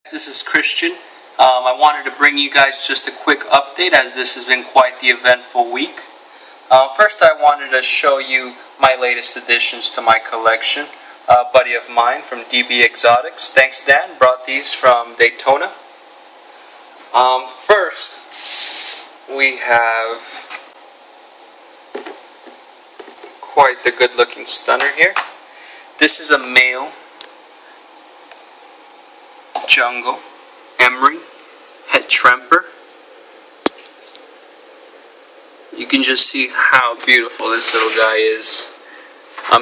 This is Christian. I wanted to bring you guys just a quick update as this has been quite the eventful week. First I wanted to show you my latest additions to my collection. A buddy of mine from DB Exotics, thanks Dan, brought these from Daytona. First we have quite the good looking stunner here. This is a male jungle emery het tremper. You can just see how beautiful this little guy is.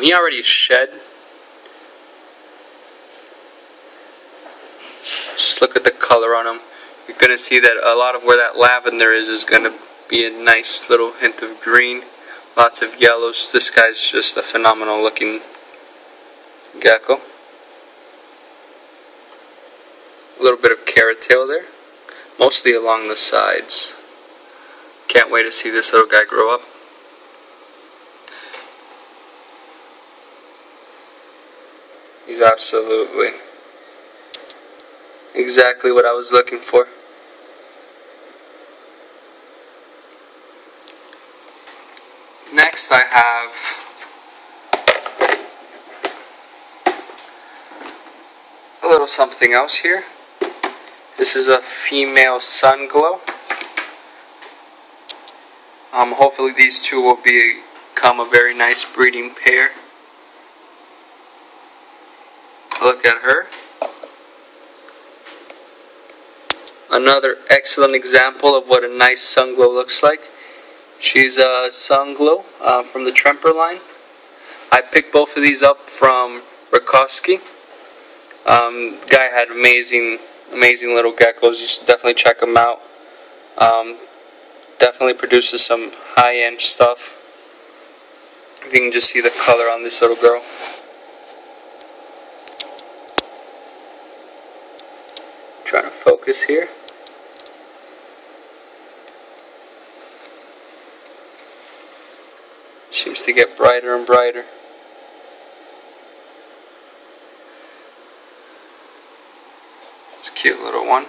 He already shed. Just look at the color on him. You're going to see that a lot of where that lavender is going to be a nice little hint of green. Lots of yellows. This guy's just a phenomenal looking gecko. A little bit of carrot tail there, mostly along the sides. Can't wait to see this little guy grow up. He's absolutely exactly what I was looking for. Next I have a little something else here. This is a female sun glow. Hopefully these two will become a very nice breeding pair. Look at her. Another excellent example of what a nice sun glow looks like. She's a sun glow from the Tremper line. I picked both of these up from Rewoski. Guy had amazing little geckos. You should definitely check him out. Definitely produces some high-end stuff. You can just see the color on this little girl. Trying to focus here. Seems to get brighter and brighter. It's a cute little one.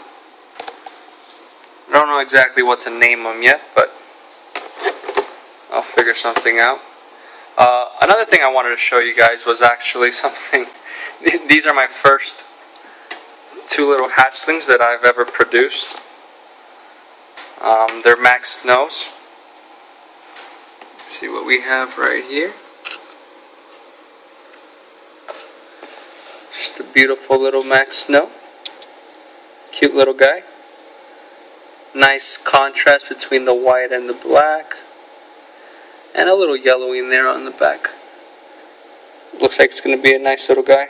I don't know exactly what to name them yet, but I'll figure something out. Another thing I wanted to show you guys was actually something. These are my first two little hatchlings that I've ever produced. They're Max Snows. See what we have right here. Just a beautiful little Max Snow. Cute little guy. Nice contrast between the white and the black. And a little yellow in there on the back. Looks like it's going to be a nice little guy.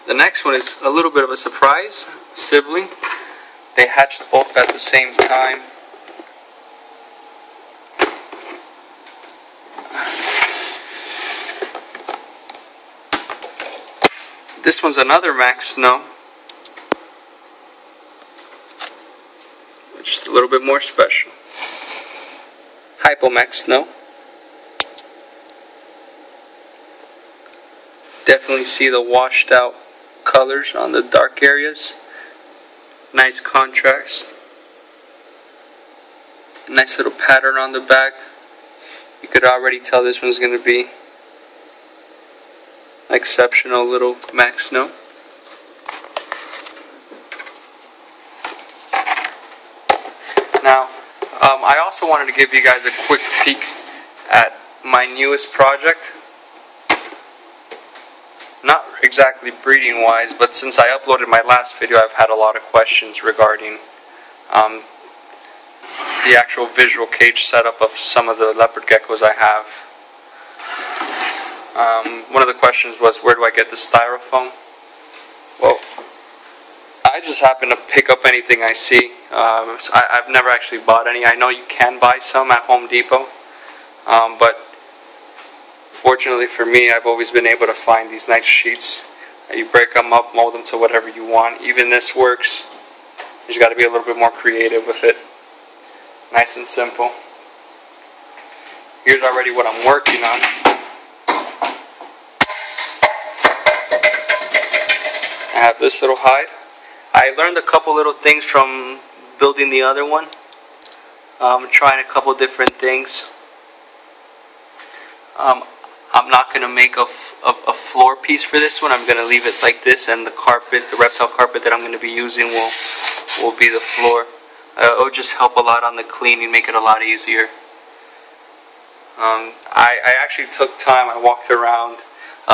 The next one is a little bit of a surprise. Sibling. They hatched both at the same time. This one's another Max Snow. Just a little bit more special. Hypo Max Snow. Definitely see the washed out colors on the dark areas. Nice contrast. Nice little pattern on the back. You could already tell this one's going to be an exceptional little Max Snow. Now, I also wanted to give you guys a quick peek at my newest project. Not exactly breeding wise, but since I uploaded my last video, I've had a lot of questions regarding the actual visual cage setup of some of the leopard geckos I have. One of the questions was, where do I get the styrofoam? Well, I just happen to pick up anything I see. I've never actually bought any. I know you can buy some at Home Depot, but fortunately for me, I've always been able to find these nice sheets. You break them up, mold them to whatever you want. Even this works. You just got to be a little bit more creative with it. Nice and simple. Here's already what I'm working on. have this little hide. I learned a couple little things from building the other one. Trying a couple different things. I'm not going to make a floor piece for this one. I'm going to leave it like this, and the carpet, the reptile carpet that I'm going to be using will be the floor. It'll just help a lot on the cleaning, make it a lot easier. I actually took time. I walked around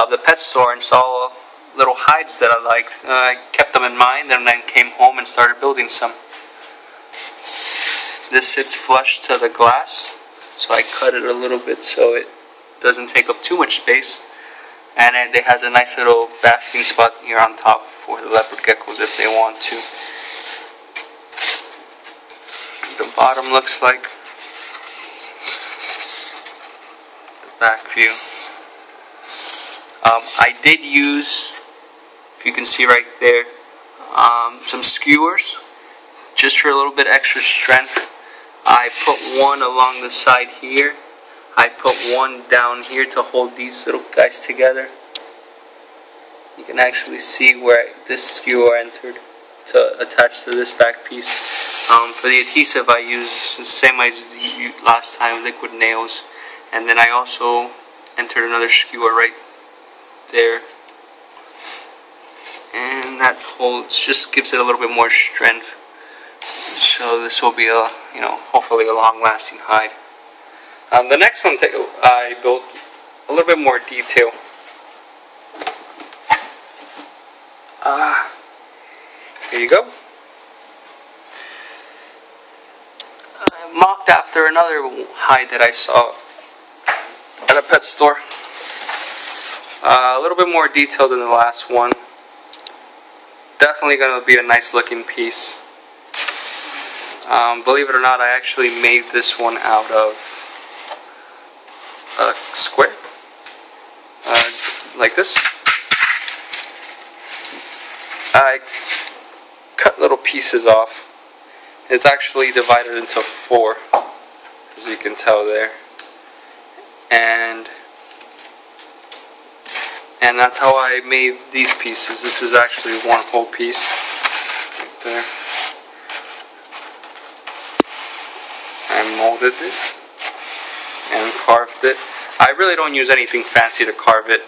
the pet store and saw little hides that I liked. I kept them in mind and then came home and started building some. This sits flush to the glass, so I cut it a little bit so it doesn't take up too much space. And it has a nice little basking spot here on top for the leopard geckos if they want to. The bottom looks like the back view. I did use, if you can see right there, some skewers just for a little bit extra strength. I put one along the side here. I put one down here to hold these little guys together. You can actually see where this skewer entered to attach to this back piece. For the adhesive I used the same as last time, liquid nails. And then I also entered another skewer right there. And that holds, just gives it a little bit more strength. So this will be a, hopefully a long-lasting hide. The next one I built a little bit more detail. Here you go. Mocked after another hide that I saw at a pet store. A little bit more detailed than the last one. Definitely going to be a nice looking piece. Believe it or not, I actually made this one out of a square, like this. I cut little pieces off. It's actually divided into 4, as you can tell there, and that's how I made these pieces. This is actually one whole piece right there. I molded it and carved it. I really don't use anything fancy to carve it.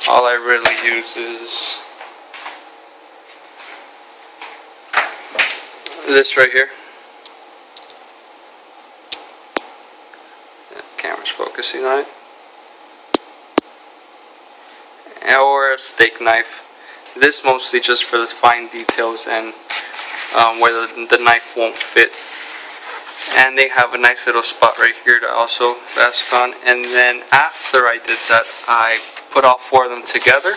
All I really use is this right here. The camera's focusing on it. Or a steak knife. This mostly just for the fine details and where the knife won't fit. And they have a nice little spot right here to also bask on. And then after I did that, I put all 4 of them together.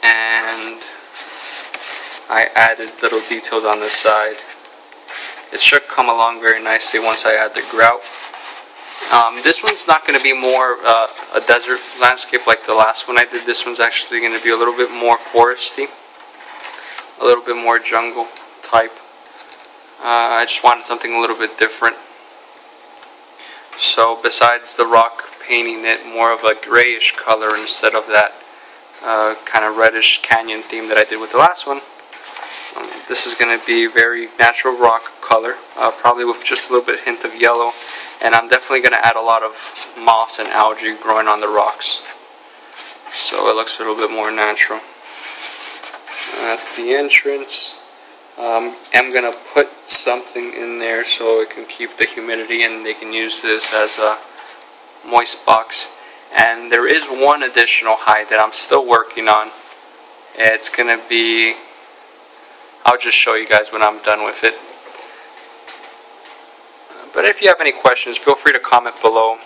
And I added little details on the side. It should come along very nicely once I add the grout. This one's not going to be more a desert landscape like the last one I did. This one's actually going to be a little bit more foresty, a little bit more jungle type. I just wanted something a little bit different. So besides the rock painting it more of a grayish color instead of that kind of reddish canyon theme that I did with the last one, this is going to be very natural rock color, probably with just a little bit hint of yellow. And I'm definitely going to add a lot of moss and algae growing on the rocks, so it looks a little bit more natural. That's the entrance. I'm going to put something in there so it can keep the humidity, and they can use this as a moist box. And there is one additional hide that I'm still working on. It's going to be, I'll just show you guys when I'm done with it. But if you have any questions, feel free to comment below.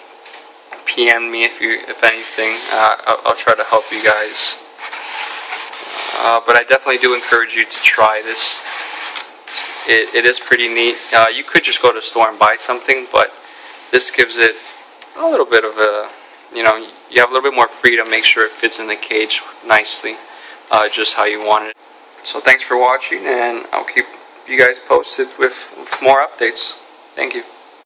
PM me if anything. I'll try to help you guys. But I definitely do encourage you to try this. It is pretty neat. You could just go to the store and buy something, but this gives it a little bit of a, you have a little bit more freedom. Make sure it fits in the cage nicely, just how you want it. So thanks for watching, and I'll keep you guys posted with more updates. Thank you.